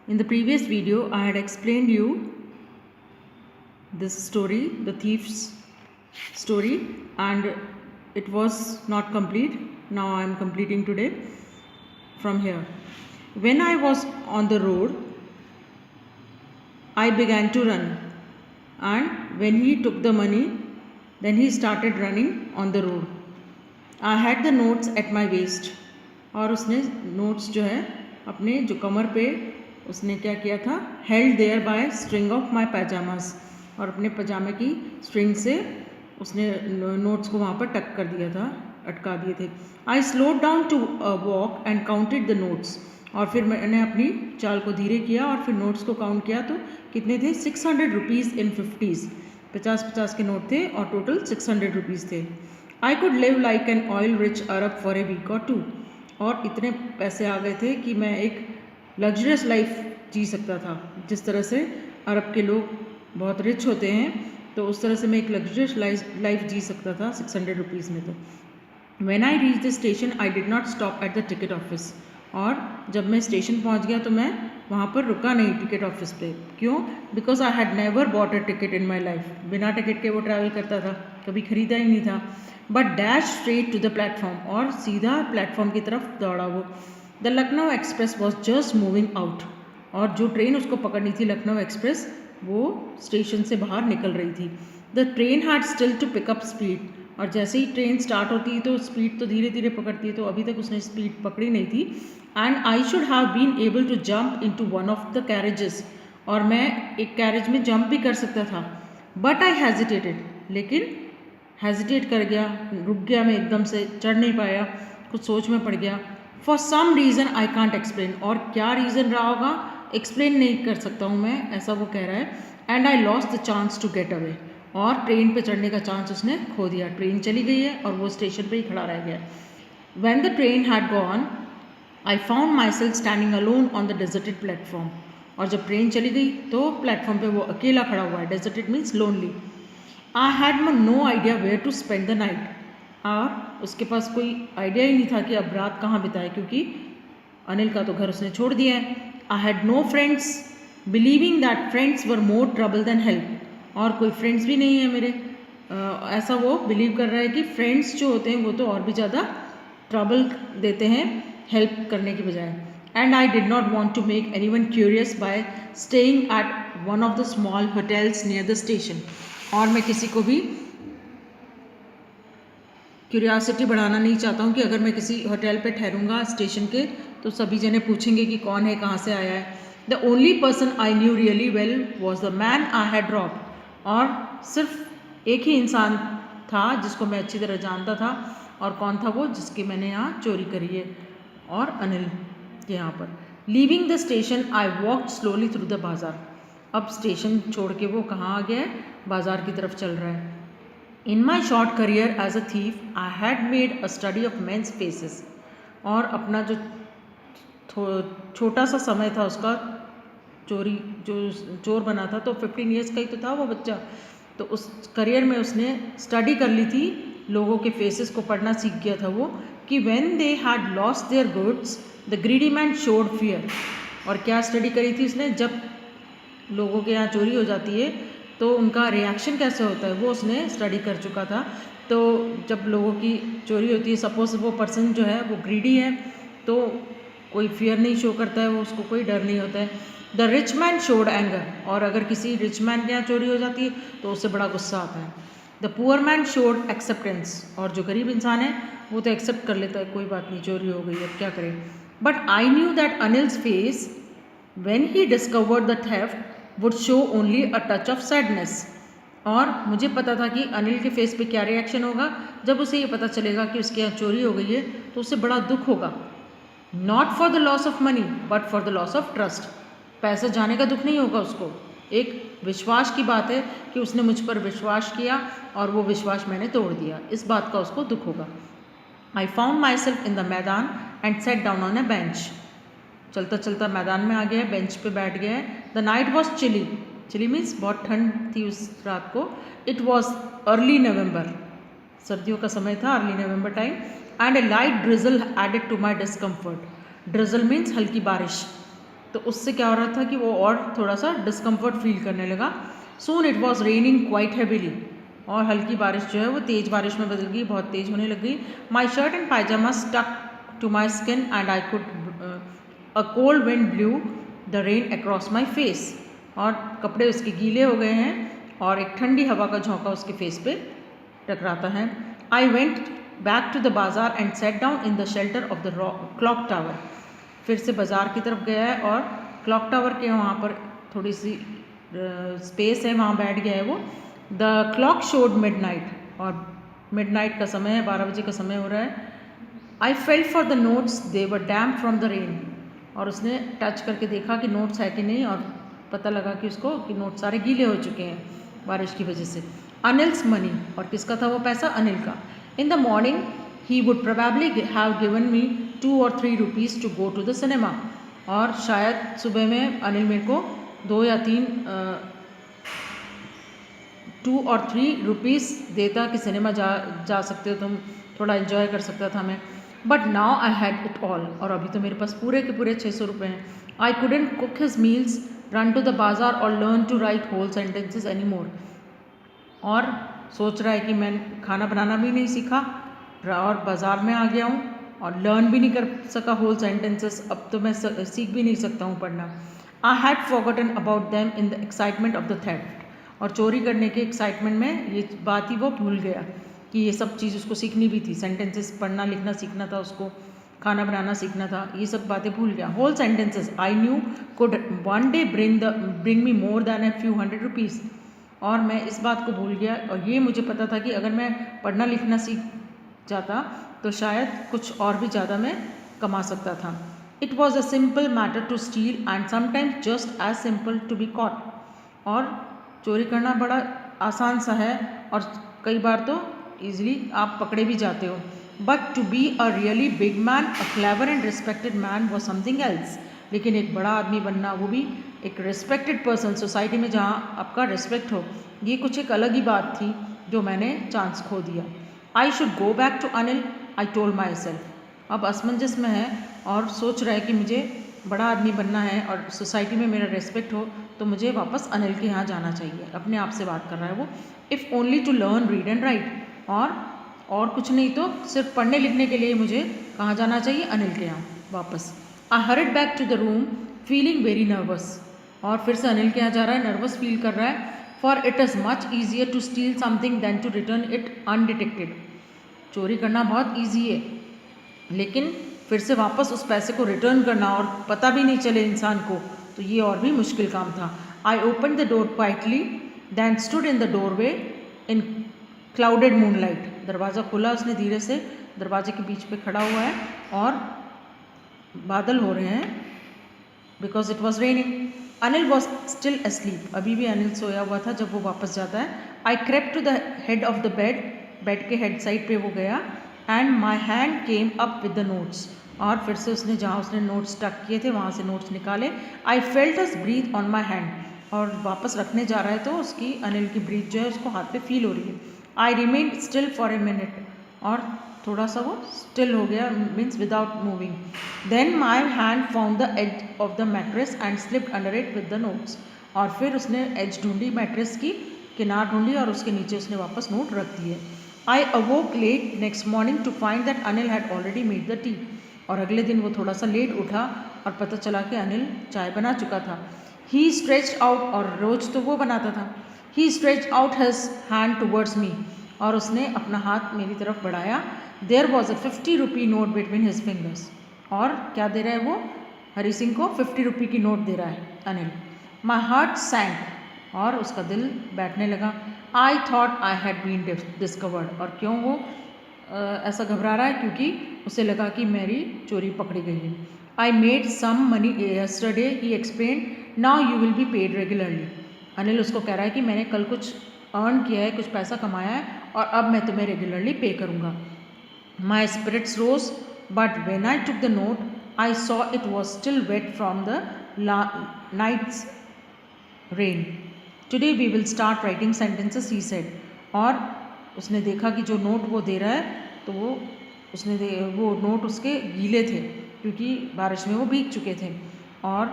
In the previous video, I had explained you this story, the thief's story, and it was not complete. Now I am completing today from here. When I was on the road, I began to run, and when he took the money, then he started running on the road. I had the notes at my waist. और उसने notes जो है अपने जो कमर पे उसने क्या किया था, held there by string of my pyjamas, और अपने पजामे की स्ट्रिंग से उसने नोट्स को वहाँ पर टक कर दिया था, अटका दिए थे. I slowed down to walk and counted the notes, और फिर मैंने अपनी चाल को धीरे किया और फिर नोट्स को काउंट किया तो कितने थे, 600 रुपीज़ इन 50s, 50 के नोट थे और टोटल 600 रुपीज़ थे. I could live like an oil rich Arab for a week और टू, और इतने पैसे आ गए थे कि मैं एक लग्जरियस लाइफ जी सकता था. जिस तरह से अरब के लोग बहुत रिच होते हैं तो उस तरह से मैं एक लग्जरियस लाइफ जी सकता था 600 रुपीज़ में. तो when I reach the station I did not stop at the ticket office, और जब मैं स्टेशन पहुंच गया तो मैं वहाँ पर रुका नहीं टिकट ऑफिस पे. क्यों? Because I had never bought a ticket in my life. बिना टिकट के वो ट्रैवल करता था, कभी खरीदा ही नहीं था. But dashed straight to the platform, और सीधा प्लेटफॉर्म की तरफ दौड़ा वो. The Lucknow express was just moving out, और जो ट्रेन उसको पकड़नी थी लखनऊ एक्सप्रेस, वो स्टेशन से बाहर निकल रही थी. The train had still to pick up speed, और जैसे ही ट्रेन स्टार्ट होती है तो स्पीड तो धीरे धीरे पकड़ती है, तो अभी तक उसने स्पीड पकड़ी नहीं थी. And I should have been able to jump into one of the carriages, और मैं एक कैरेज में जंप भी कर सकता था. बट आई हेजिटेटेड, लेकिन हेजिटेट कर गया, रुक गया मैं एकदम से, चढ़ नहीं पाया, कुछ सोच में पड़ गया. For some reason I can't explain, और क्या रीज़न रहा होगा एक्सप्लेन नहीं कर सकता हूँ मैं, ऐसा वो कह रहा है. And I lost the chance to get away, और ट्रेन पे चढ़ने का चांस उसने खो दिया. ट्रेन चली गई है और वो स्टेशन पे ही खड़ा रह गया. When the train had gone I found my self standing alone on the deserted platform, और जब ट्रेन चली गई तो प्लेटफॉर्म पे वो अकेला खड़ा हुआ है. Deserted means lonely. I had no idea where to spend the night, और उसके पास कोई आइडिया ही नहीं था कि अब रात कहाँ बिताए, क्योंकि अनिल का तो घर उसने छोड़ दिया है. I had no friends, believing that friends were more trouble than help, और कोई फ्रेंड्स भी नहीं है मेरे. ऐसा वो बिलीव कर रहा है कि फ्रेंड्स जो होते हैं वो तो और भी ज़्यादा ट्रबल देते हैं हेल्प करने की बजाय. And I did not want to make anyone curious by staying at one of the small hotels near the station, और मैं किसी को भी क्यूरियासिटी बढ़ाना नहीं चाहता हूँ कि अगर मैं किसी होटल पे ठहरूंगा स्टेशन के तो सभी जने पूछेंगे कि कौन है, कहाँ से आया है. The only person I knew really well was the man I had robbed, और सिर्फ एक ही इंसान था जिसको मैं अच्छी तरह जानता था, और कौन था वो, जिसकी मैंने यहाँ चोरी करी है, और अनिल के यहाँ पर. Leaving the station I walked slowly through the बाज़ार. अब स्टेशन छोड़ के वो कहाँ आ गया है, बाज़ार की तरफ चल रहा है. In my short career as a thief I had made a study of men's faces, और अपना जो छोटा सा समय था उसका, चोरी जो चोर बना था तो 15 ईयर्स का ही तो था वो बच्चा, तो उस करियर में उसने स्टडी कर ली थी, लोगों के फेसेस को पढ़ना सीख गया था वो, कि when they had lost their goods the greedy man showed fear. और क्या स्टडी करी थी उसने, जब लोगों के यहाँ चोरी हो जाती है तो उनका रिएक्शन कैसे होता है वो उसने स्टडी कर चुका था. तो जब लोगों की चोरी होती है, सपोज वो पर्सन जो है वो ग्रीडी है तो कोई फियर नहीं शो करता है, वो उसको कोई डर नहीं होता है. The rich man showed anger, और अगर किसी रिच मैन के यहाँ चोरी हो जाती है तो उससे बड़ा गुस्सा आता है. The poor man showed acceptance, और जो गरीब इंसान है वो तो एक्सेप्ट कर लेता है, कोई बात नहीं चोरी हो गई, अब क्या करें. But I knew that Anil's face when he discovered the theft would show only a touch of sadness, और मुझे पता था कि अनिल के फेस पे क्या रिएक्शन होगा जब उसे ये पता चलेगा कि उसके यहाँ चोरी हो गई है, तो उसे बड़ा दुख होगा. Not for the loss of money but for the loss of trust. पैसा जाने का दुख नहीं होगा उसको, एक विश्वास की बात है कि उसने मुझ पर विश्वास किया और वो विश्वास मैंने तोड़ दिया, इस बात का उसको दुख होगा. I found myself in the maidan and sat down on a bench. चलता चलता मैदान में आ गया है, बेंच पे बैठ गया है. The night was chilly, chilly means बहुत ठंड थी उस रात को. इट वॉज अर्ली नवंबर, सर्दियों का समय था, early November time. And a light drizzle added to my discomfort. Drizzle means हल्की बारिश, तो उससे क्या हो रहा था कि वो और थोड़ा सा डिस्कम्फर्ट फील करने लगा. Soon it was raining quite heavily, और हल्की बारिश जो है वो तेज़ बारिश में बदल गई, बहुत तेज़ होने लग गई. My shirt and pyjama stuck to my skin and I could a cold wind blew the rain across my face. और कपड़े उसके गीले हो गए हैं और एक ठंडी हवा का झोंका उसके फेस पे टकराता है. I went back to the bazaar and sat down in the shelter of the clock tower. फिर से बाज़ार की तरफ गया है और क्लॉक टावर के वहाँ पर थोड़ी सी स्पेस है, वहाँ बैठ गया है वो. द क्लॉक शोड मिडनाइट, और मिडनाइट का समय है, 12 बजे का समय हो रहा है. I felt for the notes, they were damp from the rain. और उसने टच करके देखा कि नोट्स है कि नहीं, और पता लगा कि उसको कि नोट सारे गीले हो चुके हैं बारिश की वजह से. अनिल्स मनी, और किसका था वो पैसा? अनिल का. In the morning he would probably have given me 2 or 3 rupees to go to the cinema. और शायद सुबह में अनिल मेरे को 2 या 2 or 3 रुपीज़ देता कि सिनेमा जा सकते हो तुम, थोड़ा इन्जॉय कर सकता था मैं. But now I had it all, और अभी तो मेरे पास पूरे के पूरे 600 रुपये हैं. I couldn't cook his meals, run to the bazaar और learn to write whole sentences any more. और सोच रहा है कि मैं खाना बनाना भी नहीं सीखा और बाज़ार में आ गया हूँ और लर्न भी नहीं कर सका होल सेंटेंसेस, अब तो मैं सीख भी नहीं सकता हूँ पढ़ना. I had forgotten about them in the excitement of the theft. और चोरी करने के एक्साइटमेंट में ये बात ही वो भूल गया कि ये सब चीज़ उसको सीखनी भी थी. सेंटेंसेस पढ़ना लिखना सीखना था उसको, खाना बनाना सीखना था, ये सब बातें भूल गया. Whole sentences I knew could one day bring me more than a few hundred rupees. और मैं इस बात को भूल गया, और ये मुझे पता था कि अगर मैं पढ़ना लिखना सीख जाता तो शायद कुछ और भी ज़्यादा मैं कमा सकता था. It was a simple matter to steal and sometimes just as simple to be caught. और चोरी करना बड़ा आसान सा है और कई बार तो ईजिली आप पकड़े भी जाते हो. But to be a really big man, a clever and respected man was something else. लेकिन एक बड़ा आदमी बनना, वो भी एक रिस्पेक्टेड पर्सन, सोसाइटी में जहाँ आपका रिस्पेक्ट हो, ये कुछ एक अलग ही बात थी जो मैंने चांस खो दिया. I should go back to Anil, I told myself. अब असमंजस में है और सोच रहा है कि मुझे बड़ा आदमी बनना है और सोसाइटी में मेरा रिस्पेक्ट हो, तो मुझे वापस अनिल के यहाँ जाना चाहिए. अपने आप से बात कर रहा है वो. If only to learn read and write, और कुछ नहीं तो सिर्फ पढ़ने लिखने के लिए मुझे कहाँ जाना चाहिए? अनिल के यहाँ वापस. I hurried back to the room feeling very nervous. और फिर से अनिल के यहाँ जा रहा है, नर्वस फील कर रहा है. For it is much easier to steal something than to return it undetected. चोरी करना बहुत ईजी है, लेकिन फिर से वापस उस पैसे को रिटर्न करना और पता भी नहीं चले इंसान को, तो ये और भी मुश्किल काम था. I open the door quietly then stood in the doorway in clouded moonlight. दरवाज़ा खोला उसने धीरे से, दरवाजे के बीच पे खड़ा हुआ है और बादल हो रहे हैं, because it was raining. Anil was still asleep. अभी भी अनिल सोया हुआ था जब वो वापस जाता है. I crept to the head of the bed. Bed के हेड साइड पे वो गया. And my hand came up with the notes. और फिर से उसने जहाँ उसने नोट्स टक किए थे वहाँ से नोट्स निकाले. I felt his breath on my hand. और वापस रखने जा रहा है तो उसकी अनिल की ब्रीथ जो है उसको हाथ पे फील हो रही है. I remain still for a minute. और थोड़ा सा वो स्टिल हो गया, means without moving. Then my hand found the edge of the mattress and slipped under it with the notes. और फिर उसने एज ढूंढी, मैट्रेस की किनार ढूंढी और उसके नीचे उसने वापस नोट रख दिए. I awoke late next morning to find that Anil had already made the tea. और अगले दिन वो थोड़ा सा लेट उठा और पता चला कि अनिल चाय बना चुका था. ही स्ट्रेच्ड आउट, और रोज तो वो बनाता था. He stretched out his hand towards me. और उसने अपना हाथ मेरी तरफ बढ़ाया. There was a 50 rupee note between his fingers. और क्या दे रहा है वो? हरी सिंह को 50 रुपी की नोट दे रहा है अनिल. माई हार्ट सैंक, और उसका दिल बैठने लगा. I thought I had been discovered. और क्यों वो ऐसा घबरा रहा है? क्योंकि उसे लगा कि मेरी चोरी पकड़ी गई है. I made some money yesterday, he explained. Now you will be paid regularly. Anil उसको कह रहा है कि मैंने कल कुछ अर्न किया है, कुछ पैसा कमाया है, और अब मैं तुम्हें रेगुलरली पे करूँगा. My spirits rose, but when I took the note I saw it was still wet from the night's rain. Today we will start writing sentences, he said. और उसने देखा कि जो नोट वो दे रहा है, तो वो नोट उसके गीले थे क्योंकि बारिश में वो भीग चुके थे. और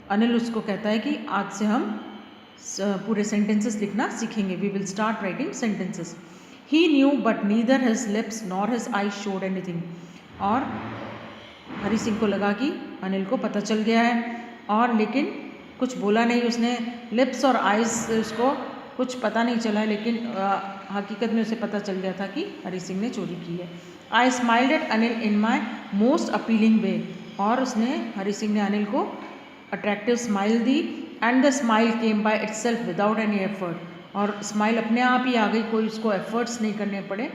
अनिल उसको कहता है कि आज से हम पूरे सेंटेंसेस लिखना सीखेंगे. We will start writing sentences. He knew but neither his lips nor his eyes showed anything. और हरी सिंह को लगा कि अनिल को पता चल गया है, और लेकिन कुछ बोला नहीं उसने. लिप्स और आइज से उसको कुछ पता नहीं चला, लेकिन हकीकत में उसे पता चल गया था कि हरी सिंह ने चोरी की है. I smiled at Anil in my most appealing way. और उसने, हरी सिंह ने अनिल को अट्रैक्टिव स्माइल दी. And the smile came by itself without any effort. और स्माइल अपने आप ही आ गई, कोई उसको एफर्ट्स नहीं करने पड़े.